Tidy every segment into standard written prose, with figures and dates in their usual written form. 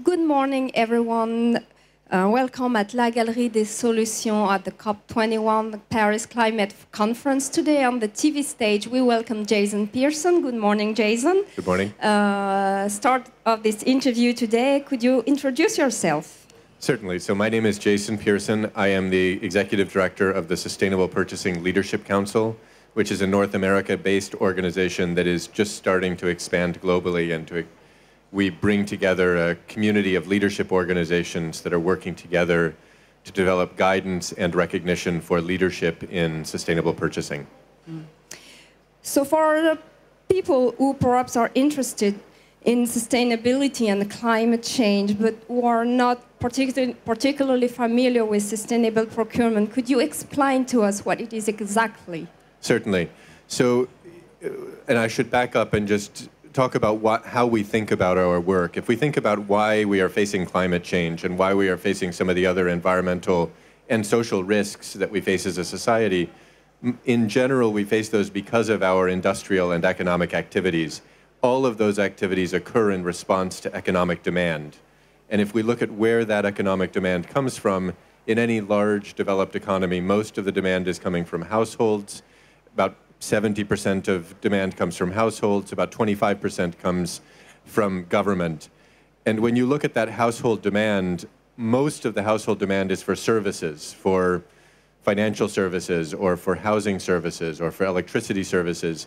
Good morning, everyone. Welcome at La Galerie des Solutions at the COP21 Paris Climate Conference. Today on the TV stage, we welcome Jason Pearson. Good morning, Jason. Good morning. Start of this interview today, could you introduce yourself? Certainly. So my name is Jason Pearson. I am the Executive Director of the Sustainable Purchasing Leadership Council, which is a North America-based organization that is just starting to expand globally, and we bring together a community of leadership organizations that are working together to develop guidance and recognition for leadership in sustainable purchasing. So for the people who perhaps are interested in sustainability and climate change, but who are not particularly familiar with sustainable procurement, could you explain to us what it is exactly? Certainly. So, and I should back up and just talk about how we think about our work. If we think about why we are facing climate change and why we are facing some of the other environmental and social risks that we face as a society, in general, we face those because of our industrial and economic activities. All of those activities occur in response to economic demand. And if we look at where that economic demand comes from, in any large developed economy, most of the demand is coming from households. About 70% of demand comes from households, about 25% comes from government. And when you look at that household demand, most of the household demand is for services, for financial services, or for housing services, or for electricity services.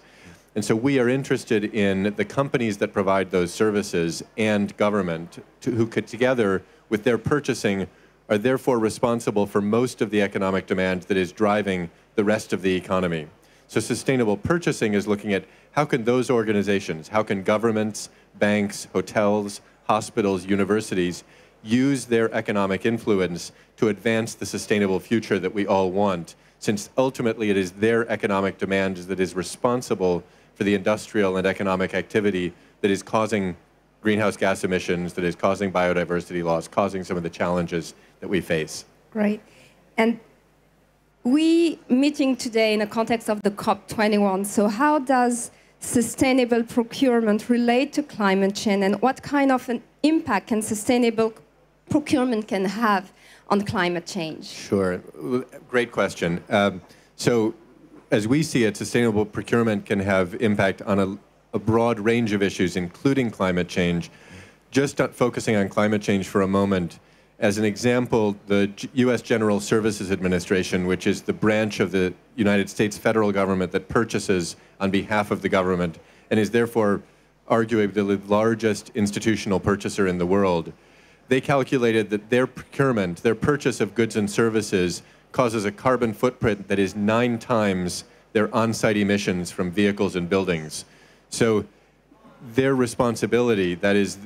And so we are interested in the companies that provide those services and government, who could together, with their purchasing, are therefore responsible for most of the economic demand that is driving the rest of the economy. So sustainable purchasing is looking at how can those organizations, how can governments, banks, hotels, hospitals, universities use their economic influence to advance the sustainable future that we all want, since ultimately it is their economic demand that is responsible for the industrial and economic activity that is causing greenhouse gas emissions, that is causing biodiversity loss, causing some of the challenges that we face. Great. And we meeting today in the context of the COP21. So how does sustainable procurement relate to climate change, and what kind of an impact can sustainable procurement can have on climate change? Sure. Great question. So as we see it, sustainable procurement can have impact on a broad range of issues, including climate change. Just focusing on climate change for a moment, as an example, the U.S. General Services Administration, which is the branch of the United States federal government that purchases on behalf of the government and is therefore arguably the largest institutional purchaser in the world, they calculated that their procurement, their purchase of goods and services, causes a carbon footprint that is 9 times their on-site emissions from vehicles and buildings. So their responsibility, that is,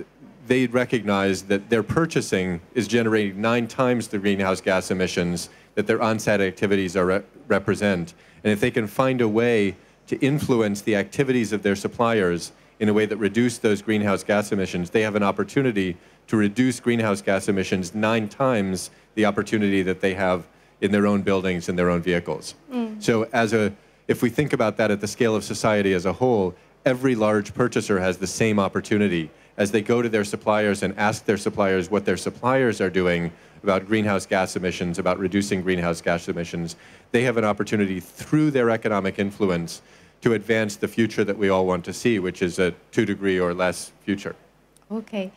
they recognize that their purchasing is generating 9 times the greenhouse gas emissions that their on-site activities represent. And if they can find a way to influence the activities of their suppliers in a way that reduce those greenhouse gas emissions, they have an opportunity to reduce greenhouse gas emissions 9 times the opportunity that they have in their own buildings and their own vehicles. So if we think about that at the scale of society as a whole, every large purchaser has the same opportunity. As they go to their suppliers and ask their suppliers what their suppliers are doing about greenhouse gas emissions, about reducing greenhouse gas emissions, they have an opportunity through their economic influence to advance the future that we all want to see, which is a 2-degree or less future. Okay.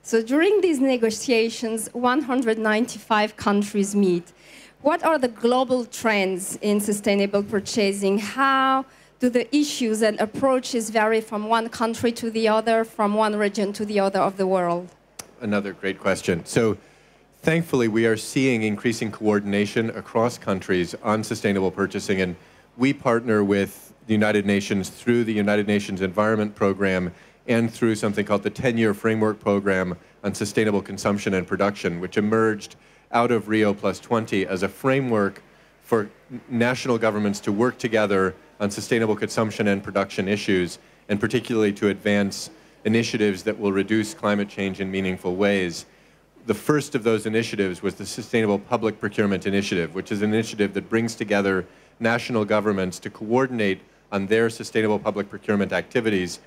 So during these negotiations, 195 countries meet. What are the global trends in sustainable purchasing? How do the issues and approaches vary from one country to the other, from one region to the other of the world? Another great question. So thankfully, we are seeing increasing coordination across countries on sustainable purchasing, and we partner with the United Nations through the United Nations Environment Program and through something called the 10-year Framework Program on Sustainable Consumption and Production, which emerged out of Rio+20 as a framework for national governments to work together on sustainable consumption and production issues, and particularly to advance initiatives that will reduce climate change in meaningful ways. The first of those initiatives was the Sustainable Public Procurement Initiative, which is an initiative that brings together national governments to coordinate on their sustainable public procurement activities.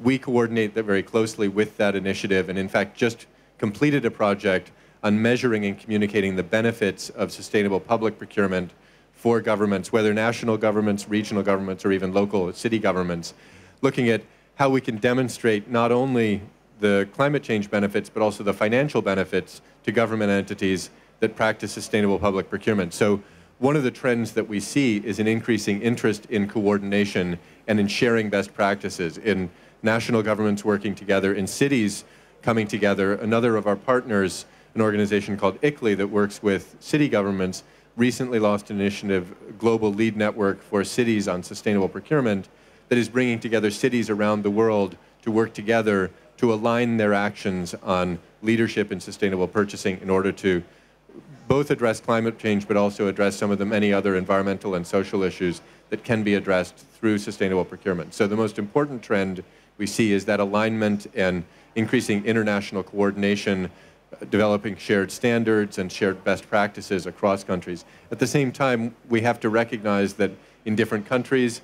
We coordinate that very closely with that initiative, and in fact just completed a project on measuring and communicating the benefits of sustainable public procurement for governments, whether national governments, regional governments, or even local city governments, looking at how we can demonstrate not only the climate change benefits, but also the financial benefits to government entities that practice sustainable public procurement. So one of the trends that we see is an increasing interest in coordination and in sharing best practices, in national governments working together, in cities coming together. Another of our partners, an organization called ICLEI that works with city governments, recently launched an initiative, Global Lead Network for Cities on Sustainable Procurement, that is bringing together cities around the world to work together to align their actions on leadership in sustainable purchasing in order to both address climate change but also address some of the many other environmental and social issues that can be addressed through sustainable procurement. So the most important trend we see is that alignment and increasing international coordination, developing shared standards and shared best practices across countries. At the same time, we have to recognize that in different countries,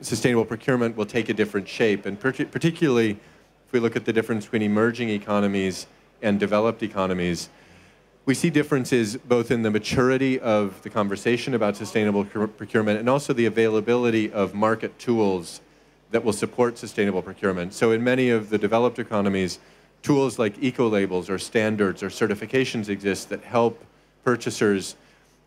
sustainable procurement will take a different shape, and particularly if we look at the difference between emerging economies and developed economies, we see differences both in the maturity of the conversation about sustainable procurement and also the availability of market tools that will support sustainable procurement. So in many of the developed economies, tools like eco-labels or standards or certifications exist that help purchasers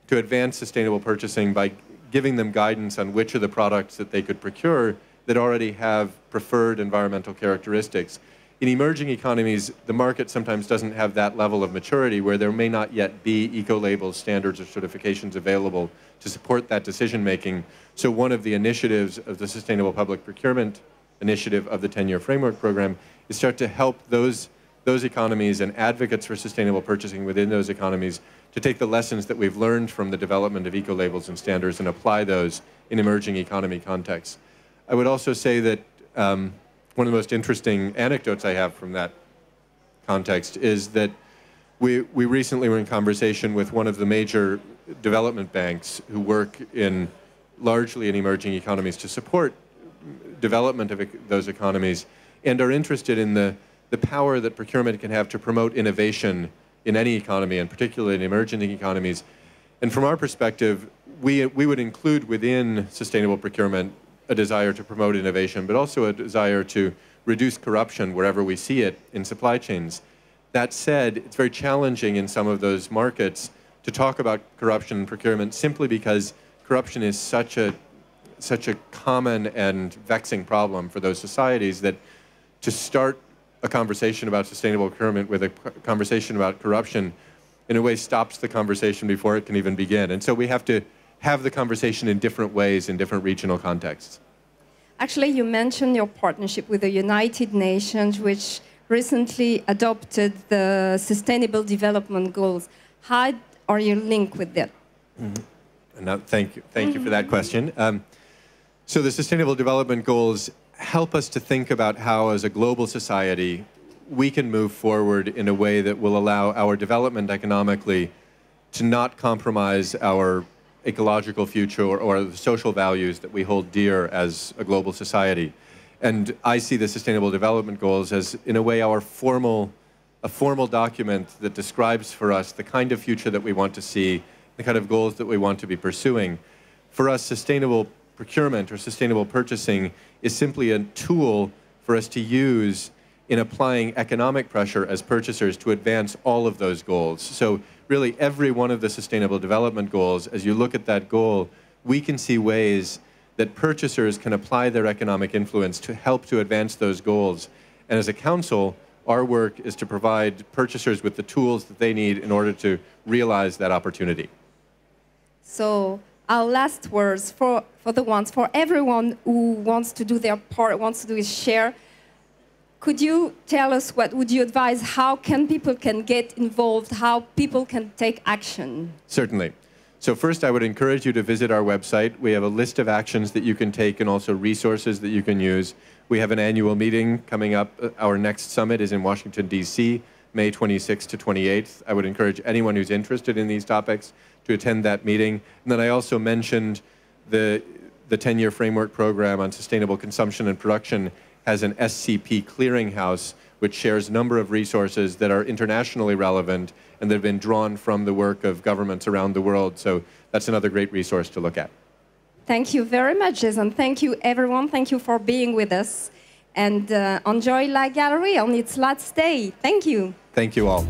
to advance sustainable purchasing by giving them guidance on which of the products that they could procure that already have preferred environmental characteristics. In emerging economies, the market sometimes doesn't have that level of maturity where there may not yet be eco-labels, standards, or certifications available to support that decision-making. So one of the initiatives of the Sustainable Public Procurement Initiative of the 10-year Framework Program is start to help those economies and advocates for sustainable purchasing within those economies to take the lessons that we've learned from the development of eco-labels and standards and apply those in emerging economy contexts. I would also say that one of the most interesting anecdotes I have from that context is that we recently were in conversation with one of the major development banks who work largely in emerging economies to support development of those economies and are interested in the power that procurement can have to promote innovation in any economy, and particularly in emerging economies. And from our perspective, we would include within sustainable procurement a desire to promote innovation, but also a desire to reduce corruption wherever we see it in supply chains. That said, it's very challenging in some of those markets to talk about corruption in procurement simply because corruption is such a common and vexing problem for those societies that to start a conversation about sustainable procurement with a conversation about corruption in a way stops the conversation before it can even begin. And so we have to have the conversation in different ways in different regional contexts. Actually, you mentioned your partnership with the United Nations, which recently adopted the Sustainable Development Goals. How are you linked with that? Thank you for that question. So the Sustainable Development Goals help us to think about how, as a global society, we can move forward in a way that will allow our development economically to not compromise our ecological future or the social values that we hold dear as a global society. And I see the Sustainable Development Goals as, in a way, a formal document that describes for us the kind of future that we want to see, the kind of goals that we want to be pursuing. For us, sustainable procurement or sustainable purchasing is simply a tool for us to use in applying economic pressure as purchasers to advance all of those goals. So really every one of the Sustainable Development Goals, as you look at that goal, we can see ways that purchasers can apply their economic influence to help to advance those goals. And as a council, our work is to provide purchasers with the tools that they need in order to realize that opportunity. So our last words for everyone who wants to do their part, wants to do his share. Could you tell us what would you advise? How can people get involved? How people can take action? Certainly. So first, I would encourage you to visit our website. We have a list of actions that you can take and also resources that you can use. We have an annual meeting coming up. Our next summit is in Washington, D.C., May 26th to 28th. I would encourage anyone who's interested in these topics to attend that meeting. And then I also mentioned the 10-year framework program on sustainable consumption and production has an SCP clearinghouse which shares a number of resources that are internationally relevant and that have been drawn from the work of governments around the world. So that's another great resource to look at. Thank you very much, Jason. Thank you, everyone. Thank you for being with us. And enjoy La Gallery on its last day. Thank you. Thank you all.